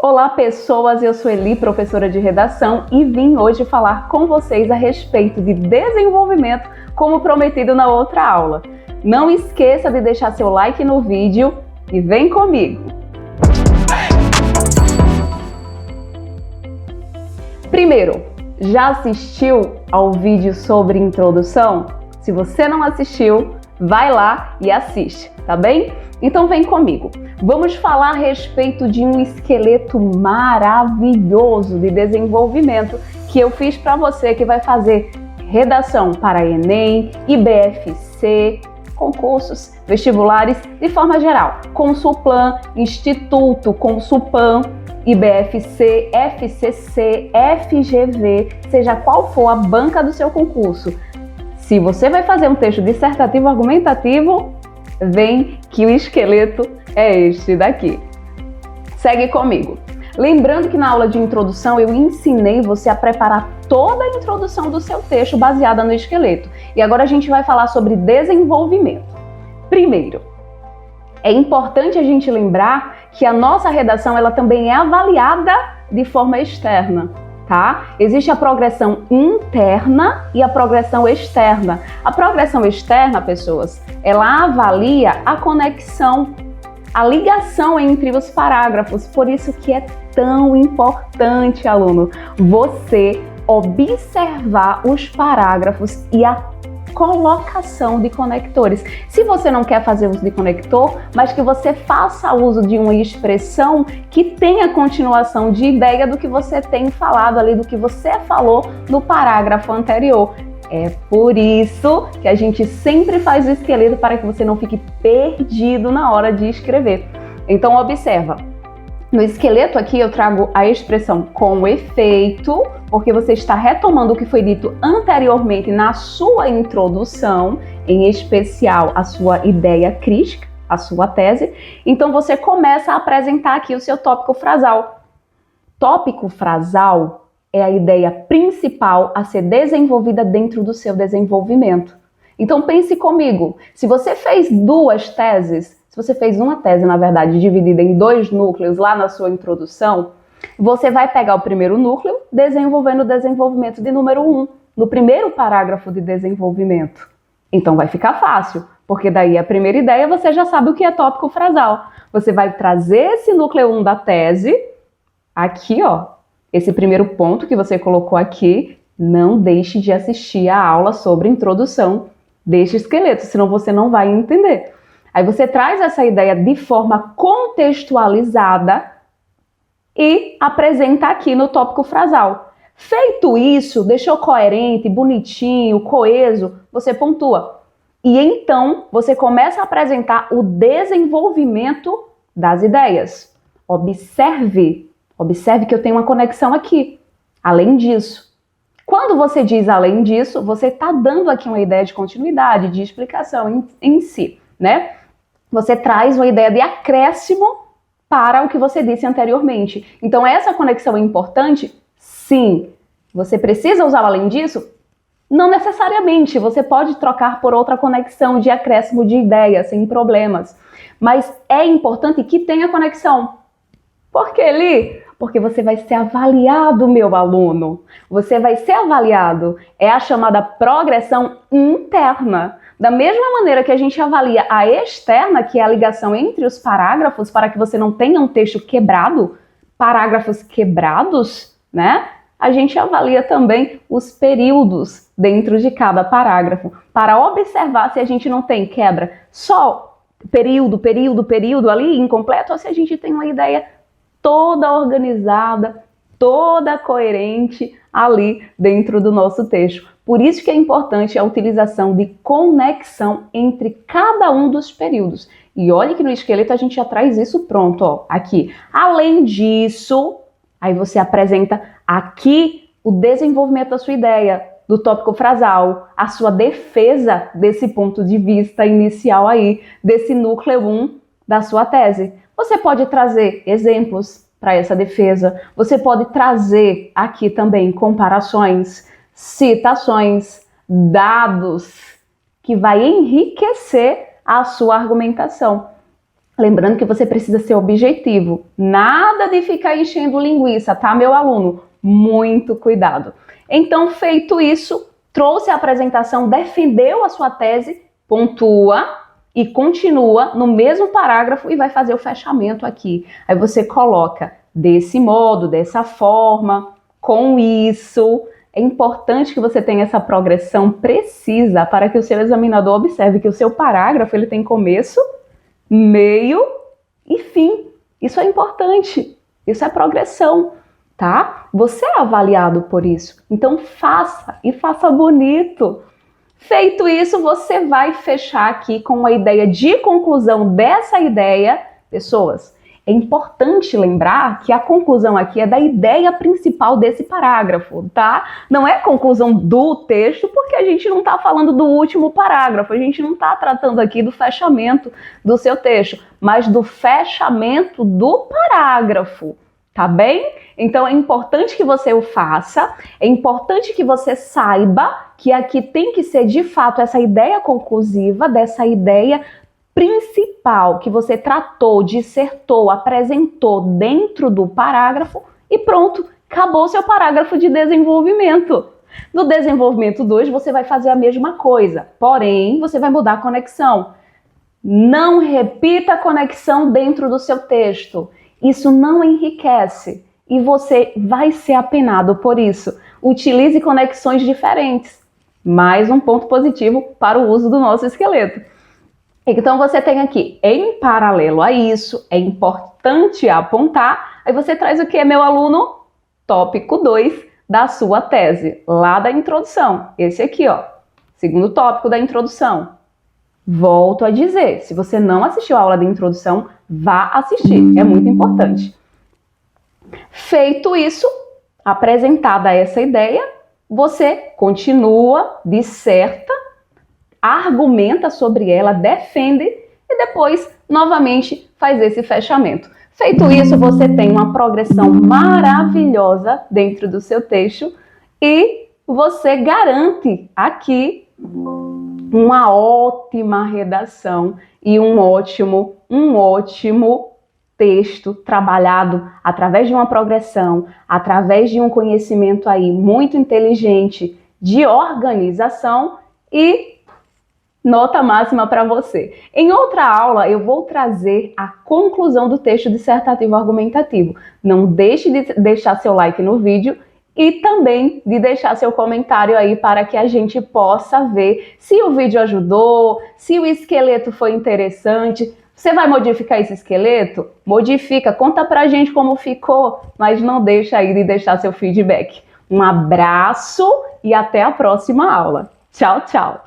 Olá pessoas, eu sou Eli, professora de redação e vim hoje falar com vocês a respeito de desenvolvimento como prometido na outra aula. Não esqueça de deixar seu like no vídeo e vem comigo! Primeiro, já assistiu ao vídeo sobre introdução? Se você não assistiu, vai lá e assiste, tá bem? Então vem comigo. Vamos falar a respeito de um esqueleto maravilhoso de desenvolvimento que eu fiz para você que vai fazer redação para Enem, IBFC, concursos, vestibulares, de forma geral. Consulplan, Instituto Consulpan, IBFC, FCC, FGV, seja qual for a banca do seu concurso. Se você vai fazer um texto dissertativo argumentativo, vem que o esqueleto é este daqui. Segue comigo. Lembrando que na aula de introdução eu ensinei você a preparar toda a introdução do seu texto baseada no esqueleto. E agora a gente vai falar sobre desenvolvimento. Primeiro, é importante a gente lembrar que a nossa redação ela também é avaliada de forma externa. Tá? Existe a progressão interna e a progressão externa. A progressão externa, pessoas, ela avalia a conexão, a ligação entre os parágrafos. Por isso que é tão importante, aluno, você observar os parágrafos e a colocação de conectores. Se você não quer fazer uso de conector, mas que você faça uso de uma expressão que tenha continuação de ideia do que você tem falado ali, do que você falou no parágrafo anterior. É por isso que a gente sempre faz o esqueleto para que você não fique perdido na hora de escrever. Então observa. No esqueleto aqui eu trago a expressão com efeito, porque você está retomando o que foi dito anteriormente na sua introdução, em especial a sua ideia crítica, a sua tese. Então você começa a apresentar aqui o seu tópico frasal. Tópico frasal é a ideia principal a ser desenvolvida dentro do seu desenvolvimento. Então pense comigo, se você fez duas teses, se você fez uma tese, na verdade, dividida em dois núcleos lá na sua introdução, você vai pegar o primeiro núcleo, desenvolvendo o desenvolvimento de número 1, no primeiro parágrafo de desenvolvimento. Então vai ficar fácil, porque daí a primeira ideia você já sabe o que é tópico frasal. Você vai trazer esse núcleo 1 da tese, aqui ó, esse primeiro ponto que você colocou aqui, não deixe de assistir a aula sobre introdução deste esqueleto, senão você não vai entender. Aí você traz essa ideia de forma contextualizada e apresenta aqui no tópico frasal. Feito isso, deixou coerente, bonitinho, coeso, você pontua. E então você começa a apresentar o desenvolvimento das ideias. Observe que eu tenho uma conexão aqui. Além disso. Quando você diz além disso, você está dando aqui uma ideia de continuidade, de explicação em si, né? Você traz uma ideia de acréscimo para o que você disse anteriormente. Então, essa conexão é importante? Sim. Você precisa usar além disso? Não necessariamente. Você pode trocar por outra conexão de acréscimo de ideia, sem problemas. Mas é importante que tenha conexão. Por que, Eli? Porque você vai ser avaliado, meu aluno. Você vai ser avaliado. É a chamada progressão interna. Da mesma maneira que a gente avalia a externa, que é a ligação entre os parágrafos, para que você não tenha um texto quebrado, parágrafos quebrados, né? A gente avalia também os períodos dentro de cada parágrafo, para observar se a gente não tem quebra só período ali incompleto, ou se a gente tem uma ideia toda organizada, toda coerente ali dentro do nosso texto. Por isso que é importante a utilização de conexão entre cada um dos períodos. E olha que no esqueleto a gente já traz isso pronto, ó, aqui. Além disso, aí você apresenta aqui o desenvolvimento da sua ideia, do tópico frasal, a sua defesa desse ponto de vista inicial aí, desse núcleo 1 da sua tese. Você pode trazer exemplos para essa defesa, você pode trazer aqui também comparações, citações, dados, que vai enriquecer a sua argumentação. Lembrando que você precisa ser objetivo. Nada de ficar enchendo linguiça, tá, meu aluno? Muito cuidado. Então, feito isso, trouxe a apresentação, defendeu a sua tese, pontua e continua no mesmo parágrafo e vai fazer o fechamento aqui. Aí você coloca desse modo, dessa forma, com isso. É importante que você tenha essa progressão precisa para que o seu examinador observe que o seu parágrafo ele tem começo, meio e fim. Isso é importante. Isso é progressão, tá? Você é avaliado por isso. Então faça e faça bonito. Feito isso, você vai fechar aqui com uma ideia de conclusão dessa ideia. Pessoas, é importante lembrar que a conclusão aqui é da ideia principal desse parágrafo, tá? Não é conclusão do texto, porque a gente não está falando do último parágrafo, a gente não está tratando aqui do fechamento do seu texto, mas do fechamento do parágrafo, tá bem? Então é importante que você o faça, é importante que você saiba que aqui tem que ser de fato essa ideia conclusiva, dessa ideia principal que você tratou, dissertou, apresentou dentro do parágrafo e pronto, acabou o seu parágrafo de desenvolvimento. No desenvolvimento 2, você vai fazer a mesma coisa, porém, você vai mudar a conexão. Não repita a conexão dentro do seu texto. Isso não enriquece e você vai ser apenado por isso. Utilize conexões diferentes. Mais um ponto positivo para o uso do nosso esqueleto. Então você tem aqui, em paralelo a isso, é importante apontar, aí você traz o que, meu aluno? Tópico 2 da sua tese, lá da introdução. Esse aqui, ó, segundo tópico da introdução. Volto a dizer, se você não assistiu a aula de introdução, vá assistir, é muito importante. Feito isso, apresentada essa ideia, você continua, disserta, argumenta sobre ela, defende e depois, novamente, faz esse fechamento. Feito isso, você tem uma progressão maravilhosa dentro do seu texto e você garante aqui uma ótima redação e um ótimo texto trabalhado através de uma progressão, através de um conhecimento aí muito inteligente de organização e nota máxima para você. Em outra aula, eu vou trazer a conclusão do texto dissertativo argumentativo. Não deixe de deixar seu like no vídeo e também de deixar seu comentário aí para que a gente possa ver se o vídeo ajudou, se o esqueleto foi interessante. Você vai modificar esse esqueleto? Modifica, conta pra gente como ficou, mas não deixa aí de deixar seu feedback. Um abraço e até a próxima aula. Tchau, tchau!